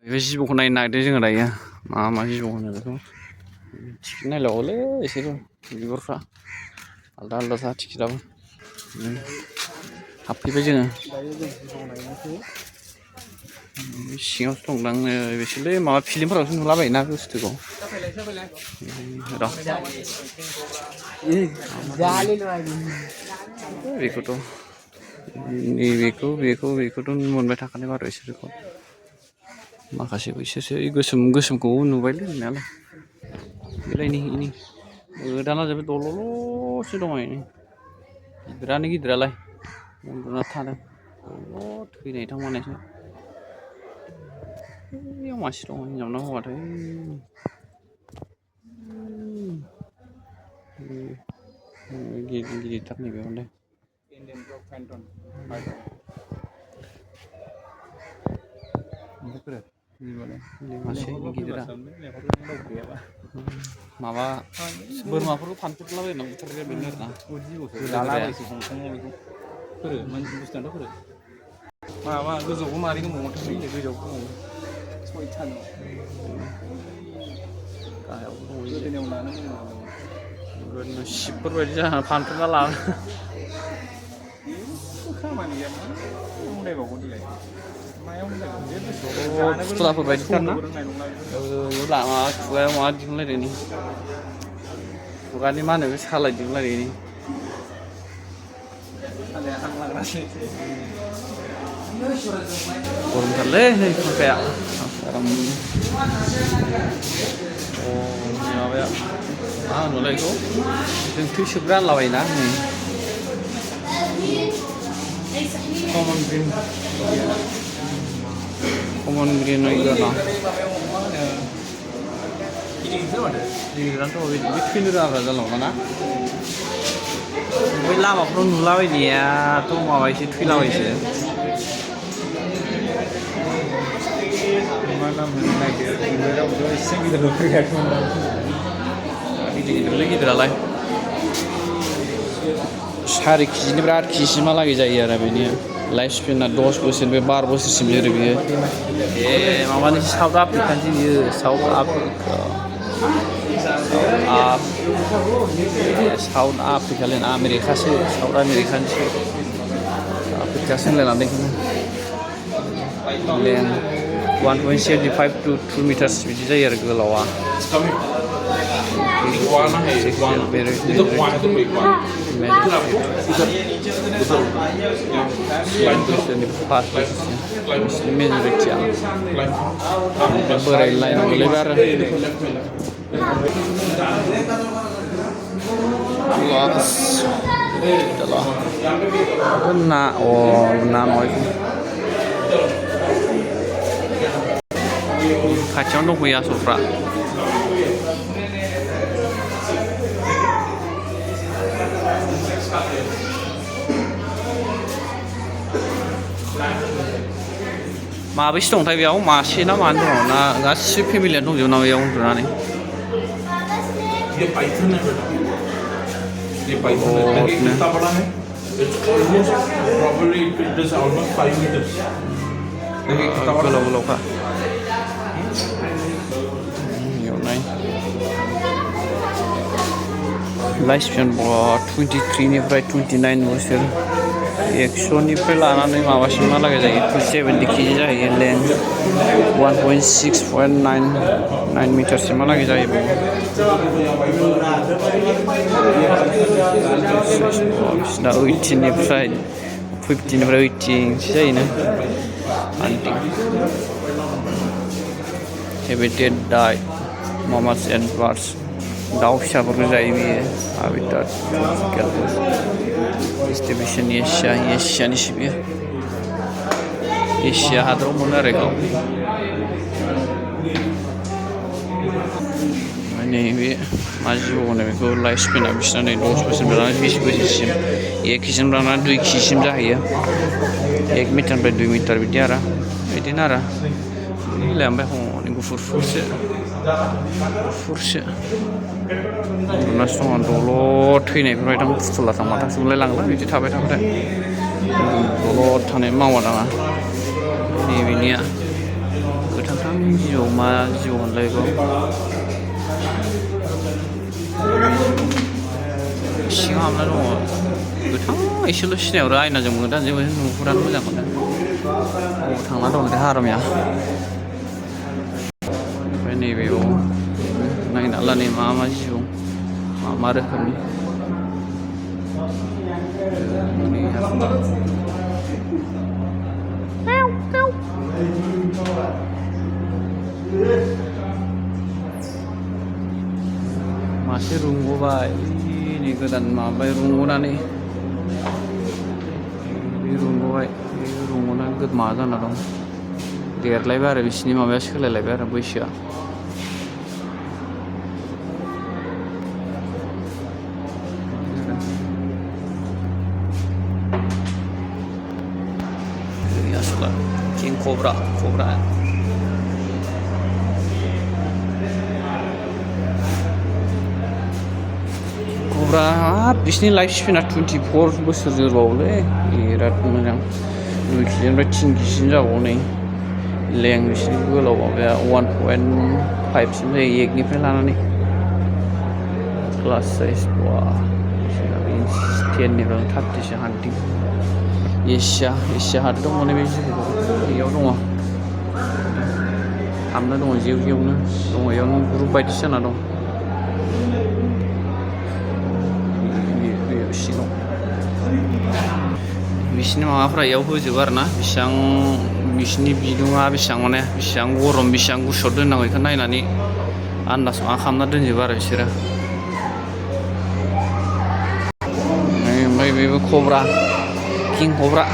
बे जिबौखौ नायनो नागिरदों जोङो दायो मा जिबौ होनो बेखौ टिकेट नायलाबावलै एसेबो बिगुरफ्रा आलदा आलदाथा टिकेटआबो हाबफैबाय जोङो सिङावसो दंदां बेसोरलै माबा फिल्मफोरावसो नुलाबायोना बुस्थुखौ बेखौथ' बेखौथ' मोनबाय थाखानाय बार' बिसोरखौ माखासे बैसोरसो गोसोमखौ नुबायलै नुनायालाय बेलाय नै गोदाना जोबोद दल'ल'सो दङ गिदिरानो गिदिरालाय उन्दुना थादों दलद थैनायथां मानेसो बैयाव मासे दङ हिनजाव ना हौवाथाय गिदिरथार नैबे हले मासे गिदिरा माबा बोरमाफोरखौ फानफेरलाबायना बुथारग्राया बेनो आरोना माबा गोजौआवबो मारै दंबावोथाय गोजौआवबो दङ सयथा दं गाहायावबो दङ गोदोनायाव लानो गोदोनायाव सिबफोर बायदि जाना फानफेरना लानो खामानि गैया मा उन्दायबावगौ देलाय फुथुलाफोर बायदिथारना लामा खुगायाव माबा दिहुनलायदों खुगानि मा होनो बे सालाय दिहुनलायदों गरमथारलै नै फांखाया आराम माबाया मा होनोलाय बेखौ जों थै सोबग्रा होनलाबायोना नै कमन ग्रिन गैया गिदिरानोथ' बे थैनो रोङाब्रा जानला मोनला ना बै लामाफ्राव नुलाबायनायाथ' माबायसो थैलाबायसो मा नाम होनो नागिरदों एसे गिदिरलै गिदिरालाय 4 केजिनिफ्राय 8 केजिसिमहालागै जायो आरो बेनि लाइफ स्पेना 10 बोसोरनिफ्राय 12 बोसोरसिम जोरो बियो माबानि साउथ आफ्रिकानिसो बियो south आफ्रिकालायनो आमेरिकासो south आमेरिकानिसो आफ्रिकासो होनलायलांदों lane 1.75 to 2 meters बिदि जायो आरो गोलावा मेजरिटिया बोराय लायनांगौलै आरो ना नङा खाथियावनो दंफैयो आसलफ्रा माबैसे दंथाय बेयाव मासे ना मानो दङ ना गासिबो फेमिलियानो दंजोबो ना बेयाव उन्दुनानै गोलाव गोलावखा लाइफ स्पेन 23निफ्राय 29 बोसोर 100निफ्राय लानानै माबासिमहालागै जायो 270 केजि जाहैयो लेन्थ 1.6.9 मिटारसिमहालागै जायो बिसिना 18निफ्राय 80सो जायोना hunting habitat diet mammals and birds दाउ फिसाफोरखौ जायो बियो हाबिटाट डिस्ट्रिबिउसन एसियानिसो बियो एसिया हादराव मोनो आरो बेखौ नैबे मा जिबौ होनो बेखौ लाइफ स्पेना बिसिना नै 10 बोसोरनिफ्राय लानानै 20 बोसोरसिम 1 केजिनिफ्राय लानानै 2 केजिसिम जाहैयो 1 मिटारनिफ्राय 2 मिटार बिदि आरो बिदिनो आरो ओमफ्राय हनै गुफुरसो उन्दुनासो दङ दलद थैनायफोर एकदम फुथुला थांबा थांजोबलाय लांला बिदि थाबाय थाबाथाय दलद थानाय मावा दाङा नैबेनिया गोथांथां जिबौ मा जिबौ होनलाय बेखौ सिङाव हाबना दङ गोथां एसेल' सिनायहरो आयनाजों मोदां जेबो नुहुरानो मोजां मोनो थांना दं ओरै हारामाया ओमफ्राय नैबेयाव नायना ला नै मा जिबौ मा रोखोमनि मासे रुंग'बाय नै गोदान माबाबाय रुंग'नानै बे रुंग'बाय बे रुंग'नानै मा जाना दं देरलायबाय आरो बिसिनि माबाया सोलायलायबाय आरो बैसोआ किं कब्रा हाब बिसिनि लाइफ स्पेना 24 बोसोर जोरबावोलै बिराद मोजां 2 केजिनिफ्राय 3 केजिसिम जाबावो नै लें बिसिनि गोलाव माबाया 1.5 सिम जायो एकनिफ्राय लानानै क्लास साइज बा 10निफ्राय 30 सो हान्टिं एसिया हादोराव मोनो बे जिबौखौ बेयाव दङ हाबना दङ जेवनो दङ बेयावनो ग्रुप बायदिसो जाना दं सिङाव बिसिनि माबाफ्रा इयाव होजोबो आरो ना बिसिनि बिदुङा बेसेबां गरम बेसेबां गुसुआव दोननांगौ बेखौ नायनानै आन्दाज मा खालामना दोनजोबो आरो बिसोरो ओमफ्राय बेबो किं कब्रा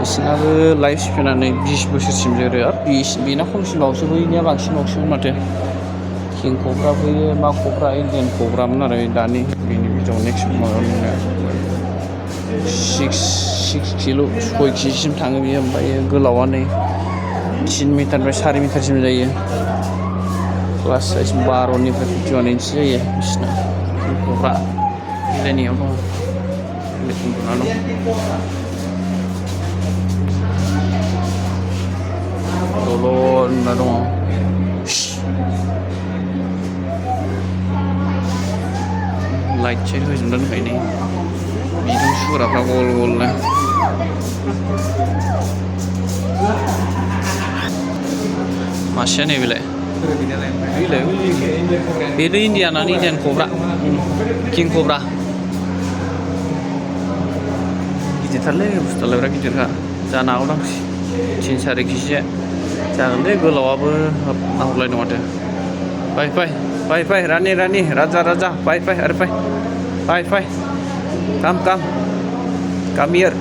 बिसिनाबो लाइफ स्पेना नै 20 बोसोरसिम जोरो बेना खमसिनबावसो बैनिया बांसिनबावसोमोन माथो किं कब्रा बैयो मा कब्रा इन्डियान कब्रामोन आरो दानि बेनि भिडिअ नेक्स्ट माबायाव नुनाया 6 किल' 6 केजिसिम थाङो बियो ओमफ्राय गोलावा नै 3 मिटारनिफ्राय 4 मिटारसिम जायो क्लास साइज 12निफ्राय 51 इन्सि जायो बिसिना किं कब्रा मिलायनायाव दङ उन्दुना दं दल' उन्दुना दङ लाइट साइट होजोबना दोनखायो नै बिदुं सुग्राफ्रा गल गलनो मासेया नै बेलाय बेनो इन्डियान कब्रा किं कब्रा गिदिरथारलै बुस्थुआलाय बिराद गिदिरखा जानो हागौदां 3-4 केजिया जागोनलै गोलावाबो नाहरलायनो माथो फाय रानि राजा फाय आरो फाय come here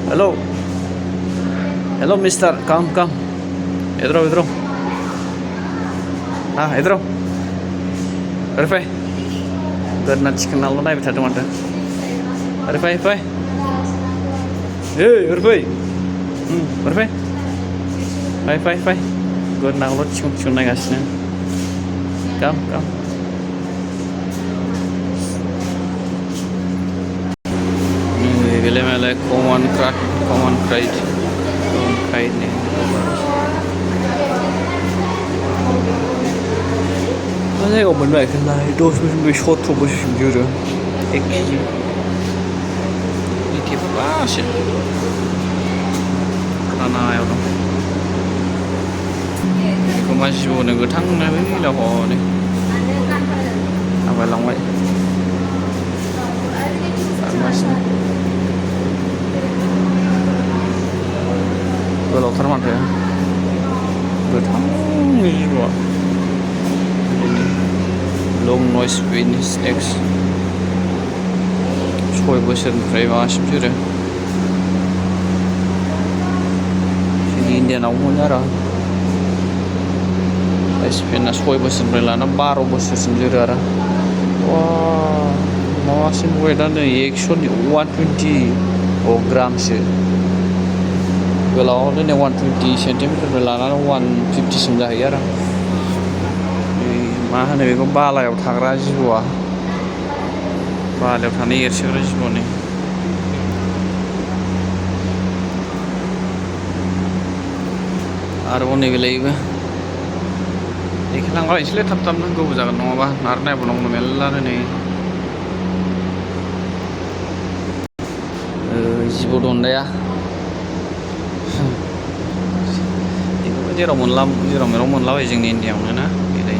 hello mister come इधर आओ हाँ इधर आओ अरे फाय गोदना थिखोनाल' नायबाय थादों माथो अरे फाय अरे फाय गोदनाखौल' थिखन नायगासिनो come Gele common kite nih saya kok bener kan lah itu sebenarnya short trouble sih jujur ini apa sih karena ya dong aku masih mau nunggu tanggal ini lah kok nih apa lama masih गोलावथार माथो गोथां जिबौआ लं नइज finish एक्स 6 बोसोरनिफ्राय माबासिम जोरो जोंनि इण्डियानाव मोनो आरो स्पेना 6 बोसोरनिफ्राय लाना 12 बोसोरसिम जोरो आरो माबासिम वेटआ नै 120 ग्रामसो गोलाव दिनै 120 सेन्टिमिटारनिफ्राय लानानै 150 सिम जाहैयो आरो मा होनो बेखौ बालायाव थाग्रा जिबौआ बालायाव थानाय एरसोग्रा जिबौनि आरोबाव नैबेलायबो देखायलांबाय एसेलै थाब थाबनो गोबाव जागोन नङाबा आरो नायबावनांगौ मेरलानो नै जिबौ दन्दाया बेखौबो जेराव मेराव मोनलाबायो जोंनि इण्डियाआवनो ना बेलाय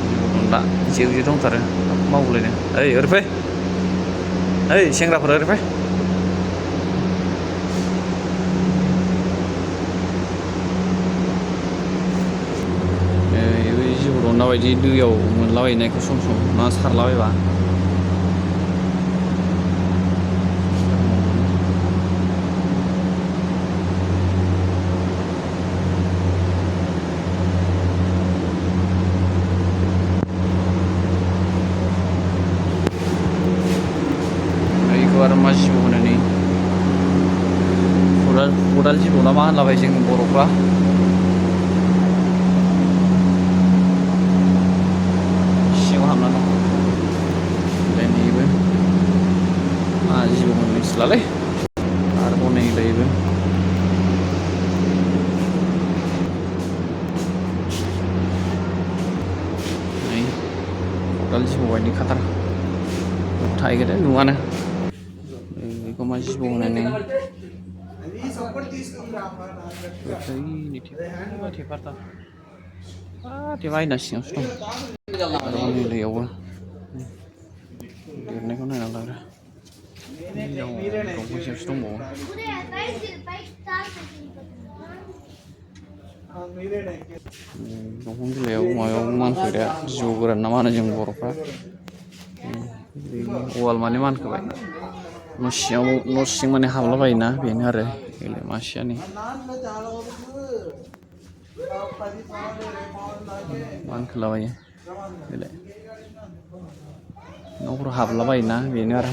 जिबौ दन्दा जे दंथारो मावलायनो ओइ ओरै फै ओइ सेंग्राफोर ओरै फै जिबौ दन्दा बायदि दैयाव मोनलाबायनायखौ सम ना सारलाबायबा आरो मा जिबौ होनो नै खदाल जिबौ ना मा होनलाबाय जों बर'फ्रा सिङाव हाबना दं नैबो मा जिबौ होनो मिथिलालै आरोबाव नैलायबो नै खदाल जिबौ बायदि खाथार थाहैगोन नुवानो बेखौ मा जिबौ होनो आयना सिङावसो दं आरोबाव नैलायावबो देरनायखौ नायना लाग्रा दंफां सायावसो दंबावो दंफां बिलाइयाव माबायाव मानखोग्राया जिबौ गोरान ना मा होनो जों बर'फ्रा वाल माने मानखोबाय न' सिं माने हाबलाबायोना बेनो आरो बेलाय मासेया नै मानखोलाबायो बेलाय न'फोराव हाबलाबायोना बेनो आरो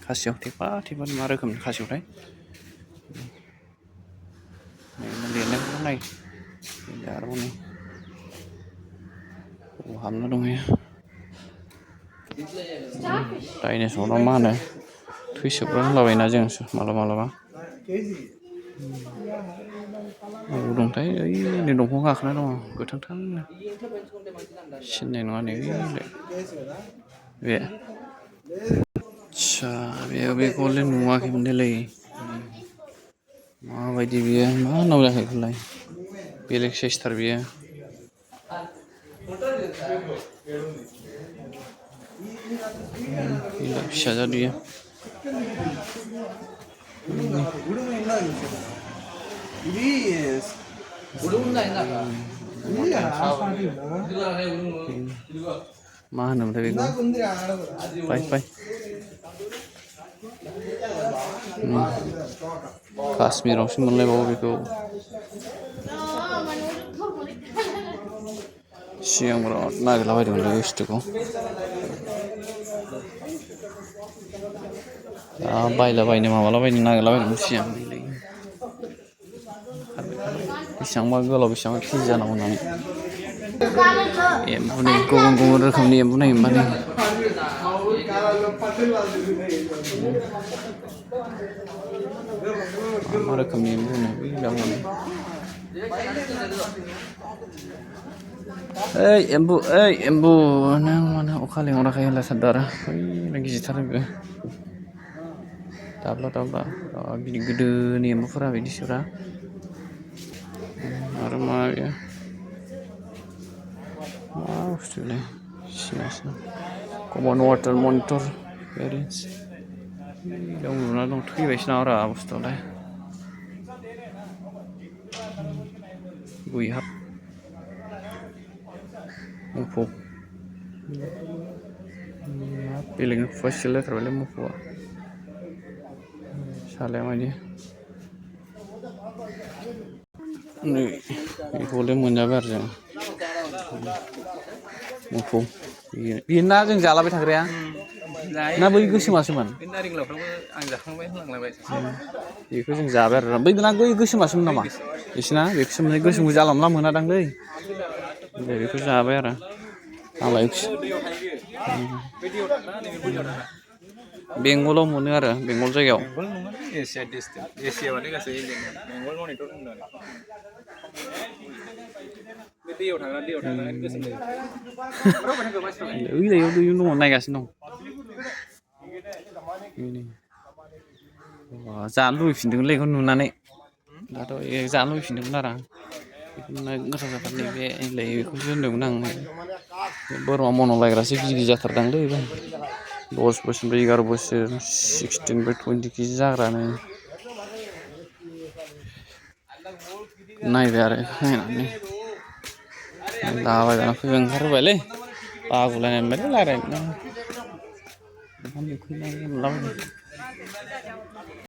खासियाव थेफा मा रोखोमनि खासियावथाय लिरनायखौ नाय आरोबाव नै हाबना दंहैयो डाइनेसर ना मा होनो थैसोबग्रा होनलाबायोना जों मालाबा बबाव दंथाय ओइ नै दंफां गाखोना दङ गोथांनो सिनाय नङा नै बे आदसा बेखौ हले नुवाखैमोनलै माबायदि बियो मा नाम जाखो बेखौलाय बेलेग साइसथार बियो फिसा जाद बियो मा होनोमोनथाय बेखौ फाय काश्मिरावसो मोनलायबावो बेखौ सिगां बिराद नागिरलाबायदोंमोन बे बुस्थुखौ बायलाबायनो माबालाबायनो नागिरलाबायदोंमोन सिगां बेसेबांबा गोलाव बेसेबांबा केजि जानांगौ होननानै एम्बु नै गुबुन रोखोमनि एम्बु नायोमोन माने मा रोखोमनि एम्बु होनो बै ओइ एम्बु नों मानो अखा लेंहराखै होनलाय सानदों आरो बै गिदिरथार बेबो दाब्ला गोदोनि एम्बुफोरा बिदिसोब्रा आरो मा बेयो मा बुस्थु बेलाय सिनायसै कमन वाटार मनिटर पेरेन्टस बेयाव उन्दुना दं थैबायसो नामाब्रा बुस्थुआलाय गुइहाब मोफौ बेलेगनि खुगा सिलायथारबायलै मोफौआ सालाया मानि नै बेखौ हले मोनजाबाय आरो जों मोफौ बेनो ना जों जालाबाय थाग्राया ना बै गोसोमासोमोन बेखौ जों जाबाय आरो बै गोसोमासोमोन नामा बिसोरना बेखौसो मोनो गोसोमखौ जानला मोनला मोनादांलै बेखौ जाबाय आरो आंलाय बेंगलाव मोनो आरो बेंगल जायगायाव बेंगल नङा एसिया डिस्ट्रिक्ट एसिया माने गासै इण्डियान बेंगल मनिटर होनदों बे दैयाव थांनानै गोसोम जायो ओइलायाव दैयाव दङ नायगासिनो दं जानो लुबैफिनदोंलै बेखौ नुनानै दाथ' जानो लुबैफिनदोंमोन आरो आं बेखौ गोथाव जाथार नैबे ओइलाय बेखौसो होनदोंमोन आं बोरमा मन' लायग्रासो गिदिर गिदिर जाथारदांलै बेबो 10 बोसोरनिफ्राय 11 बोसोर 16 20 केजि जाग्रानो नायबाय आरो नायनानै दाबायना फैनो ओंखारबोबायलै बागुलायनाय मोनबायलै रायज्लायनो ओंखाम उखैनाय मोनलाबायो